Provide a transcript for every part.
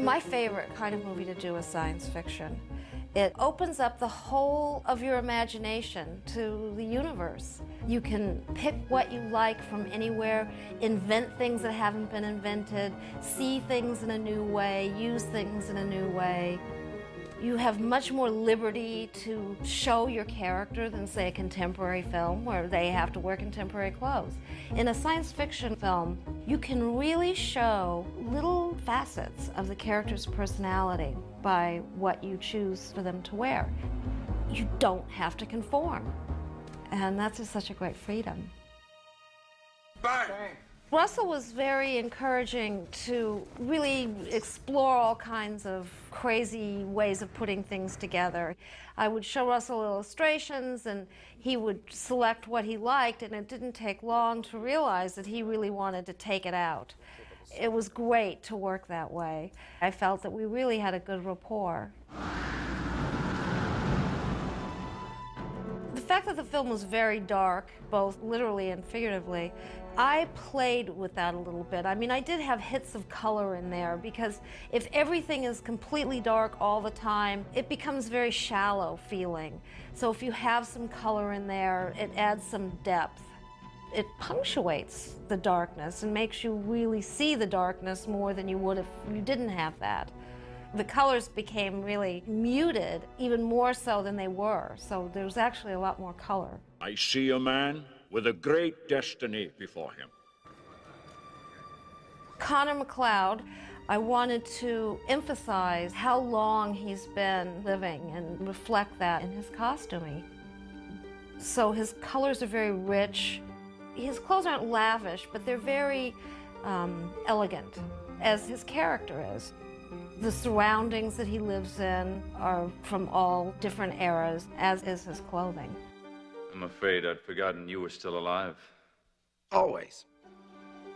My favorite kind of movie to do is science fiction. It opens up the whole of your imagination to the universe. You can pick what you like from anywhere, invent things that haven't been invented, see things in a new way, use things in a new way. You have much more liberty to show your character than, say, a contemporary film where they have to wear contemporary clothes. In a science fiction film, you can really show little facets of the character's personality by what you choose for them to wear. You don't have to conform. And that's just such a great freedom. Bang! Russell was very encouraging to really explore all kinds of crazy ways of putting things together. I would show Russell illustrations and he would select what he liked, and it didn't take long to realize that he really wanted to take it out. It was great to work that way. I felt that we really had a good rapport. The fact that the film was very dark, both literally and figuratively, I played with that a little bit. I mean, I did have hits of color in there because if everything is completely dark all the time, it becomes very shallow feeling. So if you have some color in there, it adds some depth. It punctuates the darkness and makes you really see the darkness more than you would if you didn't have that. The colors became really muted, even more so than they were, so there was actually a lot more color. I see a man with a great destiny before him. Connor McLeod, I wanted to emphasize how long he's been living and reflect that in his costuming. So his colors are very rich. His clothes aren't lavish, but they're very elegant, as his character is. The surroundings that he lives in are from all different eras, as is his clothing. I'm afraid I'd forgotten you were still alive. Always.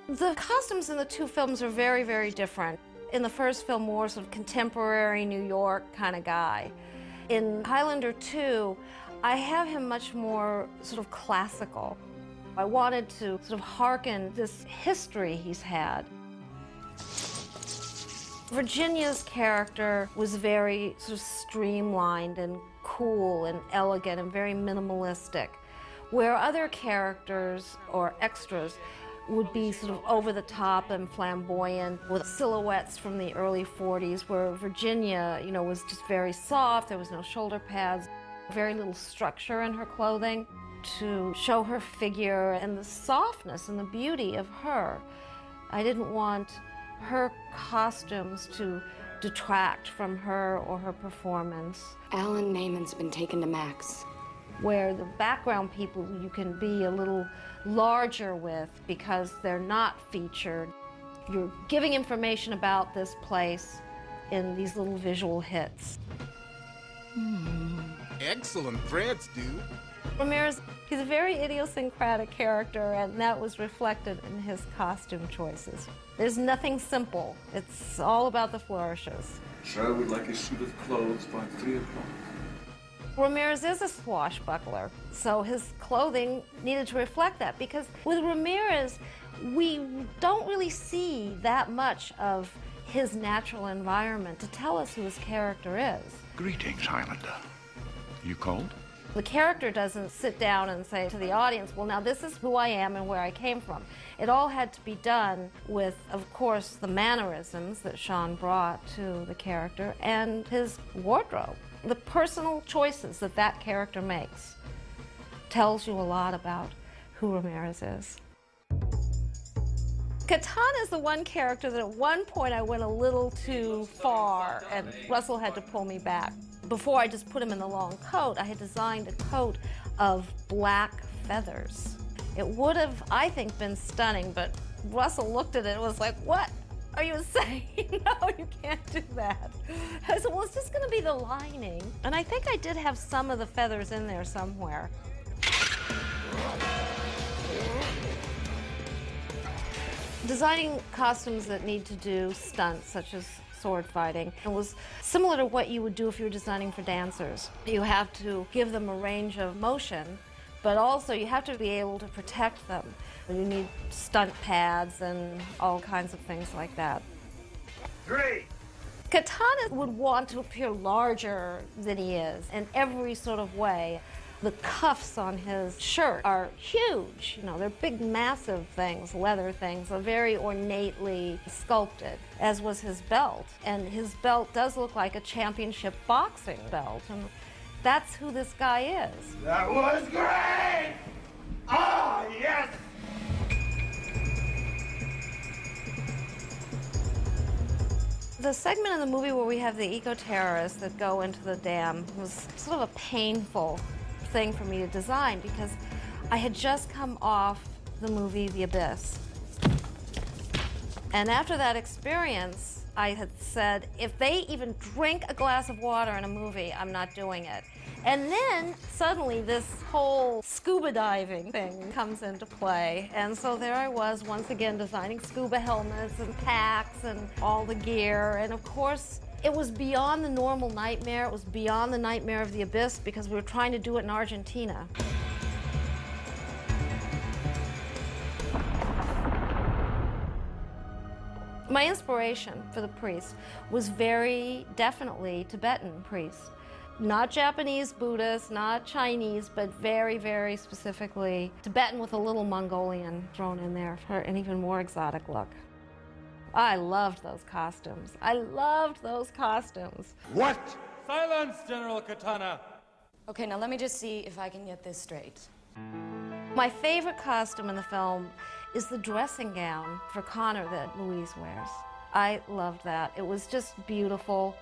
The costumes in the two films are very, very different. In the first film, more sort of contemporary New York kind of guy. In Highlander 2, I have him much more sort of classical. I wanted to sort of hearken this history he's had. Virginia's character was very sort of streamlined and cool and elegant and very minimalistic, where other characters or extras would be sort of over the top and flamboyant with silhouettes from the early 40s, where Virginia, you know, was just very soft. There was no shoulder pads, very little structure in her clothing to show her figure and the softness and the beauty of her. I didn't want her costumes to detract from her or her performance. Alan Neyman's been taken to Max. Where the background people you can be a little larger with because they're not featured. You're giving information about this place in these little visual hits. Excellent threads, dude. Ramirez, he's a very idiosyncratic character, and that was reflected in his costume choices. There's nothing simple. It's all about the flourishes. Sir would like a suit of clothes by 3 o'clock. Ramirez is a swashbuckler, so his clothing needed to reflect that, because with Ramirez, we don't really see that much of his natural environment to tell us who his character is. Greetings, Highlander. You cold? The character doesn't sit down and say to the audience, well, now this is who I am and where I came from. It all had to be done with, of course, the mannerisms that Sean brought to the character and his wardrobe. The personal choices that that character makes tells you a lot about who Ramirez is. Catan is the one character that at one point I went a little too far and Russell had to pull me back. Before I just put him in the long coat, I had designed a coat of black feathers. It would have, I think, been stunning, but Russell looked at it and was like, what are you saying? No, you can't do that. I said, well, it's just going to be the lining. And I think I did have some of the feathers in there somewhere. Designing costumes that need to do stunts, such as sword fighting, it was similar to what you would do if you were designing for dancers. You have to give them a range of motion, but also you have to be able to protect them. You need stunt pads and all kinds of things like that. 3, Katana would want to appear larger than he is in every sort of way. The cuffs on his shirt are huge. You know, they're big, massive things, leather things, they're very ornately sculpted, as was his belt. And his belt does look like a championship boxing belt. And that's who this guy is. That was great! Ah, yes! The segment in the movie where we have the eco-terrorists that go into the dam was sort of a painful thing for me to design because I had just come off the movie The Abyss. And after that experience, I had said, if they even drink a glass of water in a movie, I'm not doing it. And then suddenly this whole scuba diving thing comes into play. And so there I was once again designing scuba helmets and packs and all the gear. And of course, it was beyond the normal nightmare. It was beyond the nightmare of the abyss because we were trying to do it in Argentina. My inspiration for the priest was very definitely Tibetan priests. Not Japanese Buddhists, not Chinese, but very, very specifically Tibetan with a little Mongolian thrown in there for an even more exotic look. I loved those costumes. I loved those costumes. What? Silence, General Katana! Okay, now let me just see if I can get this straight. My favorite costume in the film is the dressing gown for Connor that Louise wears. I loved that. It was just beautiful.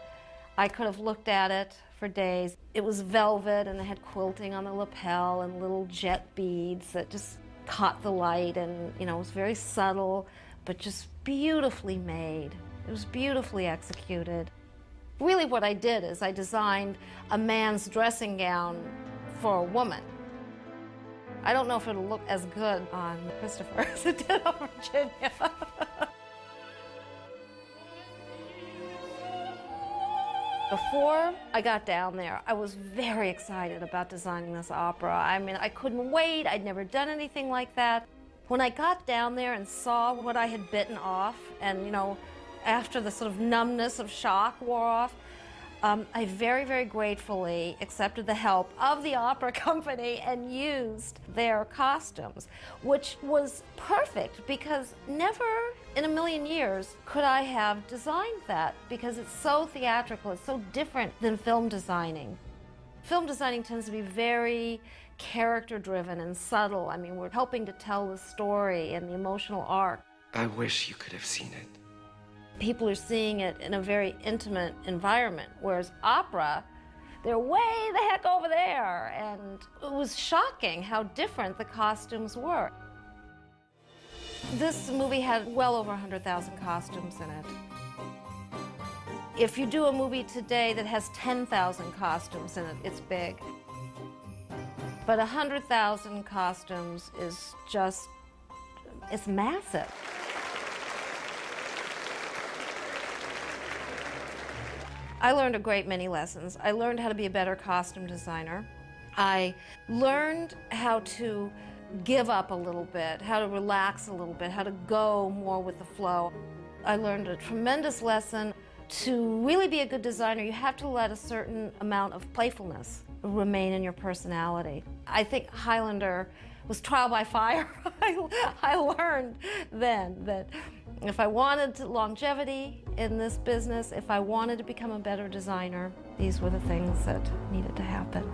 I could have looked at it for days. It was velvet and it had quilting on the lapel and little jet beads that just caught the light and, you know, it was very subtle, but just beautifully made. It was beautifully executed. Really what I did is I designed a man's dressing gown for a woman. I don't know if it'll look as good on Christopher as it did on Virginia. Before I got down there, I was very excited about designing this opera. I mean, I couldn't wait. I'd never done anything like that. When I got down there and saw what I had bitten off, and, you know, after the sort of numbness of shock wore off, I very, very gratefully accepted the help of the opera company and used their costumes, which was perfect because never in a million years could I have designed that because it's so theatrical, it's so different than film designing. Film designing tends to be very character-driven and subtle. I mean, we're helping to tell the story and the emotional arc. I wish you could have seen it. People are seeing it in a very intimate environment, whereas opera, they're way the heck over there. And it was shocking how different the costumes were. This movie had well over 100,000 costumes in it. If you do a movie today that has 10,000 costumes in it, it's big. But 100,000 costumes is just, it's massive. I learned a great many lessons. I learned how to be a better costume designer. I learned how to give up a little bit, how to relax a little bit, how to go more with the flow. I learned a tremendous lesson. To really be a good designer, you have to let a certain amount of playfulness remain in your personality. I think Highlander was trial by fire. I learned then that if I wanted longevity in this business, if I wanted to become a better designer, these were the things that needed to happen.